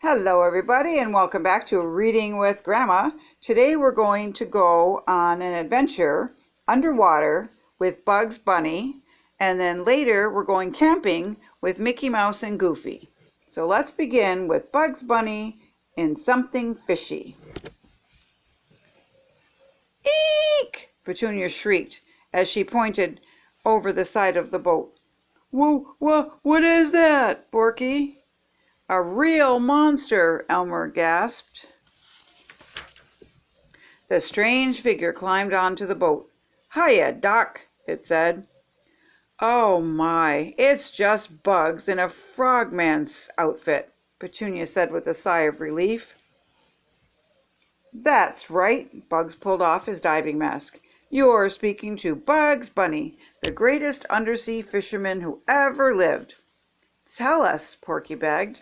Hello everybody and welcome back to Reading with Grandma. Today we're going to go on an adventure underwater with Bugs Bunny, and then later we're going camping with Mickey Mouse and Goofy. So let's begin with Bugs Bunny in Something Fishy. Eek! Petunia shrieked as she pointed over the side of the boat. Whoa, what is that, Porky? A real monster, Elmer gasped. The strange figure climbed onto the boat. Hiya, Doc, it said. Oh my, it's just Bugs in a frogman's outfit, Petunia said with a sigh of relief. That's right, Bugs pulled off his diving mask. You're speaking to Bugs Bunny, the greatest undersea fisherman who ever lived. Tell us, Porky begged.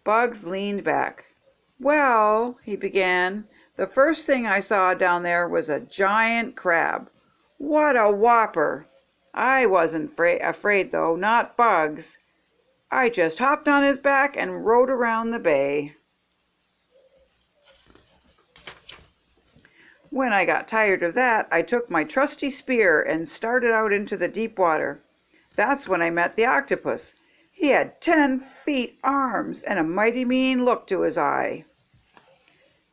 Bugs leaned back. Well, he began, the first thing I saw down there was a giant crab. What a whopper! I wasn't afraid though, not Bugs. I just hopped on his back and rode around the bay. When I got tired of that, I took my trusty spear and started out into the deep water. That's when I met the octopus. He had 10 feet arms and a mighty mean look to his eye.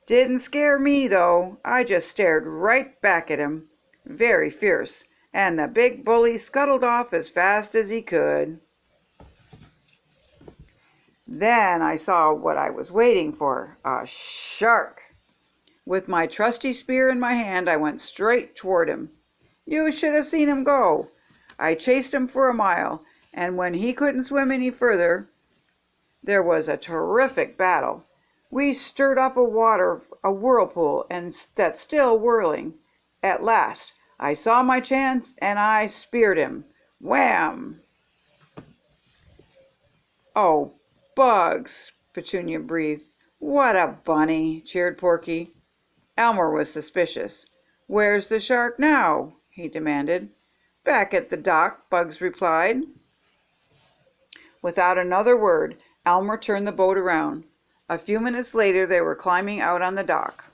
Didn't scare me though. I just stared right back at him, very fierce, and the big bully scuttled off as fast as he could. Then I saw what I was waiting for, a shark. With my trusty spear in my hand, I went straight toward him. You should have seen him go. I chased him for a mile, and when he couldn't swim any further, there was a terrific battle. We stirred up a whirlpool, and that's still whirling. At last, I saw my chance, and I speared him. Wham! Oh, Bugs, Petunia breathed. What a bunny, cheered Porky. Elmer was suspicious. Where's the shark now? He demanded. Back at the dock, Bugs replied. Without another word, Elmer turned the boat around. A few minutes later, they were climbing out on the dock.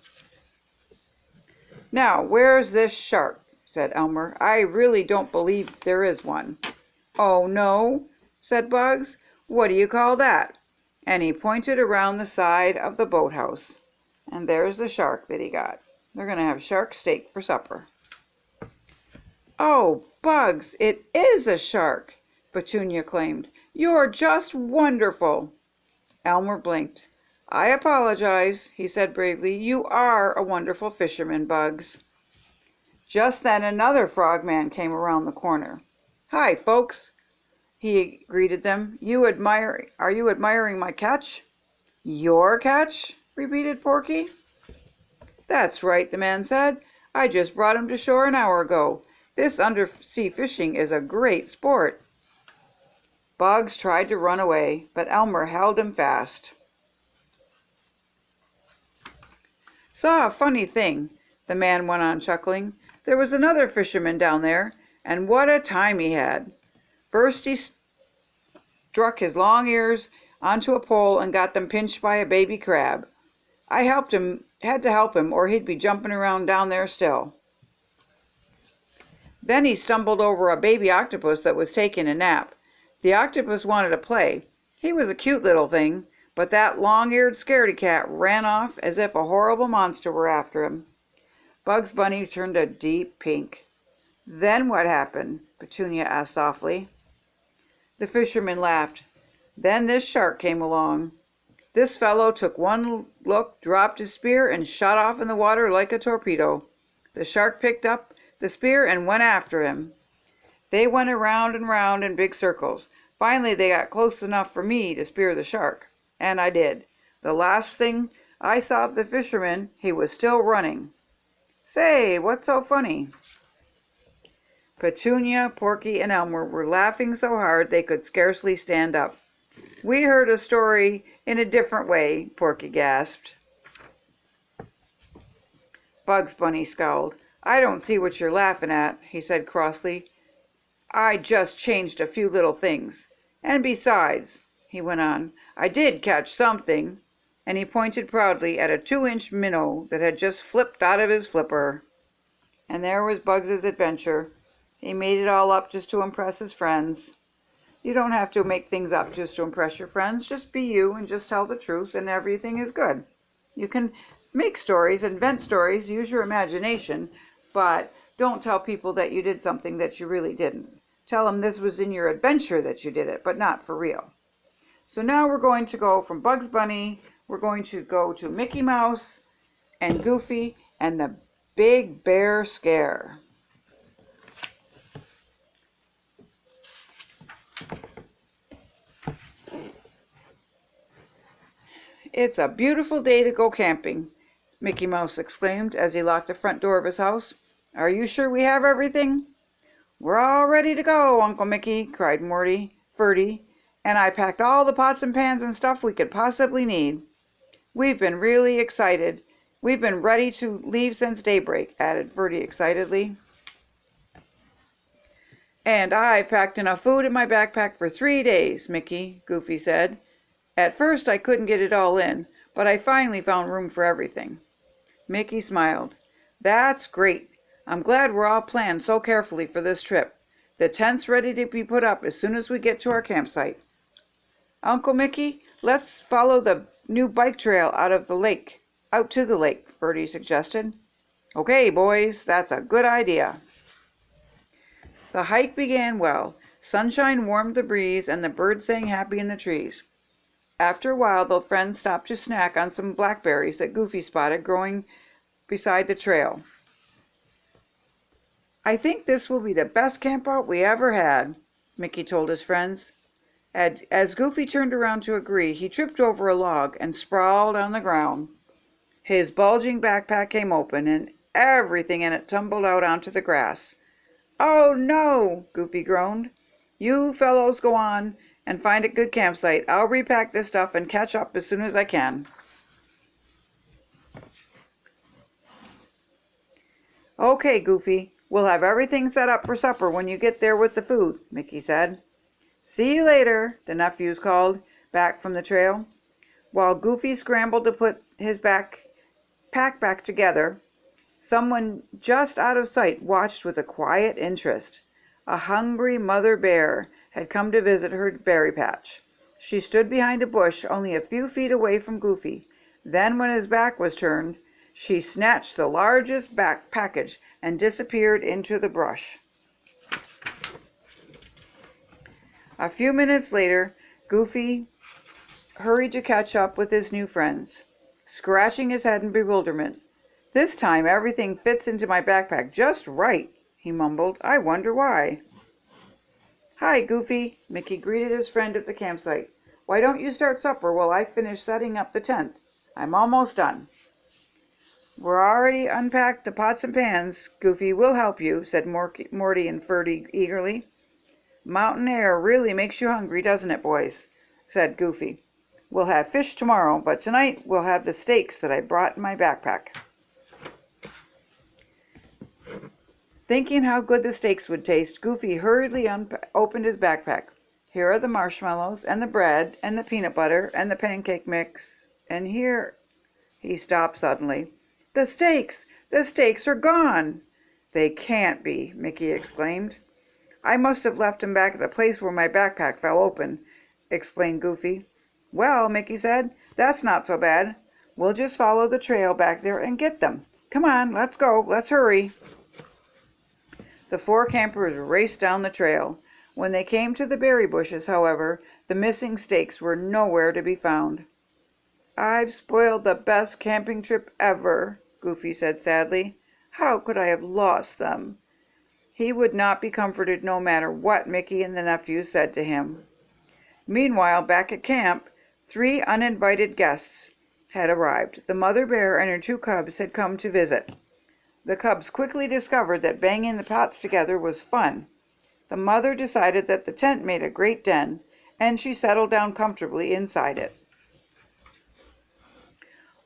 Now, where's this shark? Said Elmer. I really don't believe there is one. Oh, no, said Bugs. What do you call that? And he pointed around the side of the boathouse. And there's the shark that he got. They're going to have shark steak for supper. Oh, Bugs, it is a shark, Petunia claimed. You're just wonderful. Elmer blinked. I apologize, he said bravely. You are a wonderful fisherman, Bugs. Just then another frogman came around the corner. Hi, folks, he greeted them. Are you admiring my catch? Your catch? Repeated Porky. That's right, the man said. I just brought him to shore an hour ago. This undersea fishing is a great sport. Bugs tried to run away, but Elmer held him fast. Saw a funny thing, the man went on chuckling. There was another fisherman down there, and what a time he had. First he struck his long ears onto a pole and got them pinched by a baby crab. I had to help him, or he'd be jumping around down there still. Then he stumbled over a baby octopus that was taking a nap. The octopus wanted to play. He was a cute little thing, but that long-eared scaredy cat ran off as if a horrible monster were after him. Bugs Bunny turned a deep pink. Then what happened? Petunia asked softly. The fisherman laughed. Then this shark came along. This fellow took one look, dropped his spear, and shot off in the water like a torpedo. The shark picked up the spear and went after him. They went around and round in big circles. Finally, they got close enough for me to spear the shark. And I did. The last thing I saw of the fisherman, he was still running. Say, what's so funny? Petunia, Porky, and Elmer were laughing so hard they could scarcely stand up. We heard a story in a different way, Porky gasped. Bugs Bunny scowled. I don't see what you're laughing at, he said crossly. I just changed a few little things. And besides, he went on. "I did catch something," and he pointed proudly at a 2-inch minnow that had just flipped out of his flipper. And there was Bugs's adventure. He made it all up just to impress his friends. You don't have to make things up just to impress your friends. Just be you and just tell the truth and everything is good. You can make stories, invent stories, use your imagination, but don't tell people that you did something that you really didn't. Tell them this was in your adventure that you did it, but not for real. So now we're going to go from Bugs Bunny, we're going to go to Mickey Mouse and Goofy and the Big Bear Scare. "It's a beautiful day to go camping," Mickey Mouse exclaimed as he locked the front door of his house. "Are you sure we have everything?" "We're all ready to go, Uncle Mickey," cried Ferdy, "and I packed all the pots and pans and stuff we could possibly need. We've been really excited. We've been ready to leave since daybreak," added Ferdy excitedly. "And I've packed enough food in my backpack for 3 days, Mickey," Goofy said. "At first I couldn't get it all in, but I finally found room for everything." Mickey smiled. "That's great. I'm glad we're all planned so carefully for this trip. The tent's ready to be put up as soon as we get to our campsite." "Uncle Mickey, let's follow the new bike trail out to the lake," Ferdy suggested. "Okay, boys, that's a good idea." The hike began well. Sunshine warmed the breeze and the birds sang happy in the trees. After a while, the friends stopped to snack on some blackberries that Goofy spotted growing beside the trail. "I think this will be the best campout we ever had," Mickey told his friends. As Goofy turned around to agree, he tripped over a log and sprawled on the ground. His bulging backpack came open, and everything in it tumbled out onto the grass. "Oh, no!" Goofy groaned. "You fellows go on and find a good campsite. I'll repack this stuff and catch up as soon as I can." "Okay, Goofy, we'll have everything set up for supper when you get there with the food," Mickey said. "See you later," the nephews called back from the trail. While Goofy scrambled to put his pack back together, someone just out of sight watched with a quiet interest. A hungry mother bear had come to visit her berry patch. She stood behind a bush only a few feet away from Goofy. Then, when his back was turned, she snatched the largest package and disappeared into the brush. A few minutes later, Goofy hurried to catch up with his new friends, scratching his head in bewilderment. "This time everything fits into my backpack just right," he mumbled. "I wonder why." "Hi, Goofy," Mickey greeted his friend at the campsite. "Why don't you start supper while I finish setting up the tent? I'm almost done." "We're already unpacked the pots and pans, Goofy. We'll help you," said Morty and Ferdy eagerly. "Mountain air really makes you hungry, doesn't it, boys?" said Goofy. "We'll have fish tomorrow, but tonight we'll have the steaks that I brought in my backpack." Thinking how good the steaks would taste, Goofy hurriedly opened his backpack. "Here are the marshmallows, and the bread, and the peanut butter, and the pancake mix, and here—" He stopped suddenly. "The steaks! The steaks are gone!" "They can't be!" Mickey exclaimed. "I must have left them back at the place where my backpack fell open," explained Goofy. "Well," Mickey said, "that's not so bad. We'll just follow the trail back there and get them. Come on, let's go. Let's hurry." The 4 campers raced down the trail. When they came to the berry bushes, however, the missing steaks were nowhere to be found. "I've spoiled the best camping trip ever," Goofy said sadly. "How could I have lost them?" He would not be comforted no matter what Mickey and the nephews said to him. Meanwhile, back at camp, 3 uninvited guests had arrived. The mother bear and her 2 cubs had come to visit. The cubs quickly discovered that banging the pots together was fun. The mother decided that the tent made a great den, and she settled down comfortably inside it.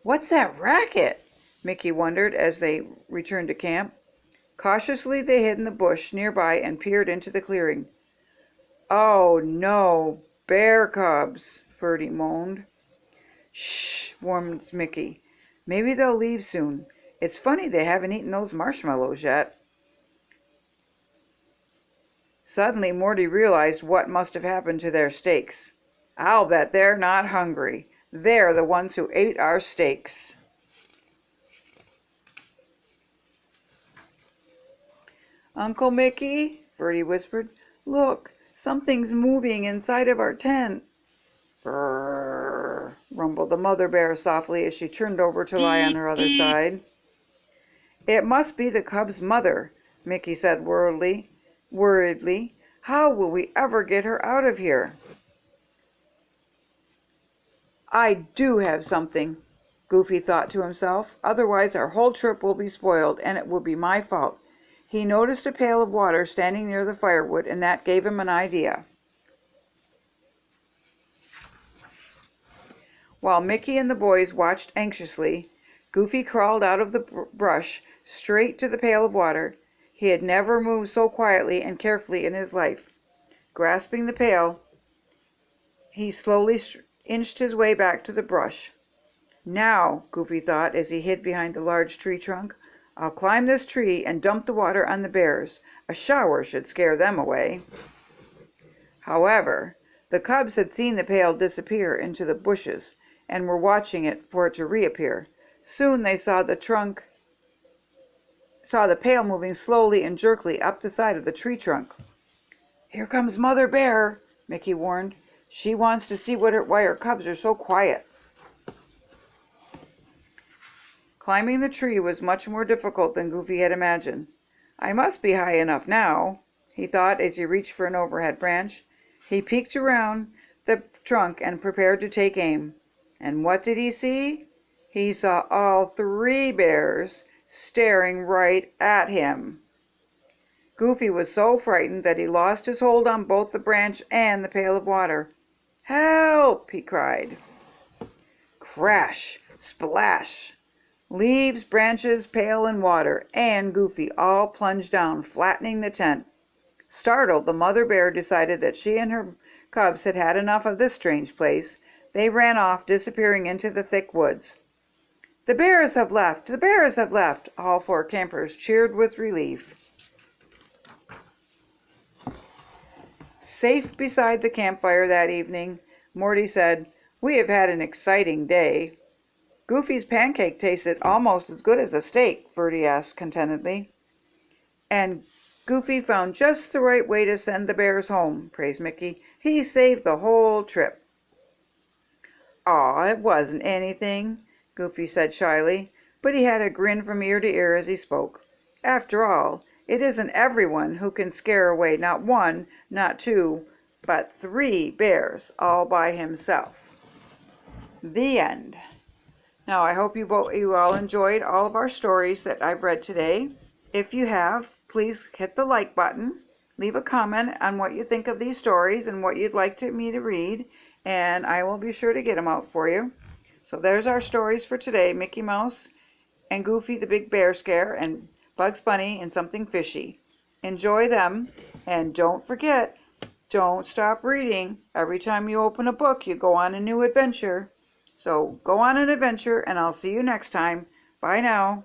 "What's that racket?" Mickey wondered as they returned to camp. Cautiously they hid in the bush nearby and peered into the clearing. "Oh, no!" Bear cubs, Ferdy moaned. Shh, warned Mickey. Maybe they'll leave soon. It's funny they haven't eaten those marshmallows yet. Suddenly, Morty realized what must have happened to their steaks. I'll bet they're not hungry. They're the ones who ate our steaks. Uncle Mickey, Ferdy whispered, look, something's moving inside of our tent. Brrr, rumbled the mother bear softly as she turned over to lie on her other side. It must be the cub's mother, Mickey said worriedly. How will we ever get her out of here? I do have something, Goofy thought to himself. Otherwise our whole trip will be spoiled, and it will be my fault. He noticed a pail of water standing near the firewood, and that gave him an idea. While Mickey and the boys watched anxiously, Goofy crawled out of the brush straight to the pail of water. He had never moved so quietly and carefully in his life. Grasping the pail, he slowly inched his way back to the brush. Now, Goofy thought as he hid behind the large tree trunk, I'll climb this tree and dump the water on the bears. A shower should scare them away. However, the cubs had seen the pail disappear into the bushes and were watching it for it to reappear. Soon they saw the pail moving slowly and jerkily up the side of the tree trunk. Here comes Mother Bear, Mickey warned. She wants to see why her cubs are so quiet. Climbing the tree was much more difficult than Goofy had imagined. I must be high enough now, he thought as he reached for an overhead branch. He peeked around the trunk and prepared to take aim. And what did he see? He saw all 3 bears staring right at him. Goofy was so frightened that he lost his hold on both the branch and the pail of water. Help! He cried. Crash! Splash! Leaves, branches, pail, and water, and Goofy all plunged down, flattening the tent. Startled, the mother bear decided that she and her cubs had had enough of this strange place. They ran off, disappearing into the thick woods. The bears have left! The bears have left! All 4 campers cheered with relief. Safe beside the campfire that evening, Morty said, We have had an exciting day. Goofy's pancake tasted almost as good as a steak, Ferdy asked contentedly. And Goofy found just the right way to send the bears home, praised Mickey. He saved the whole trip. Aw, it wasn't anything, Goofy said shyly, but he had a grin from ear to ear as he spoke. After all, it isn't everyone who can scare away not 1, not 2, but 3 bears all by himself. The end. Now, I hope you all enjoyed all of our stories that I've read today. If you have, please hit the like button. Leave a comment on what you think of these stories and what you'd like me to read, and I will be sure to get them out for you. So there's our stories for today, Mickey Mouse and Goofy the Big Bear Scare and Bugs Bunny and Something Fishy. Enjoy them, and don't forget, don't stop reading. Every time you open a book, you go on a new adventure. So go on an adventure, and I'll see you next time. Bye now.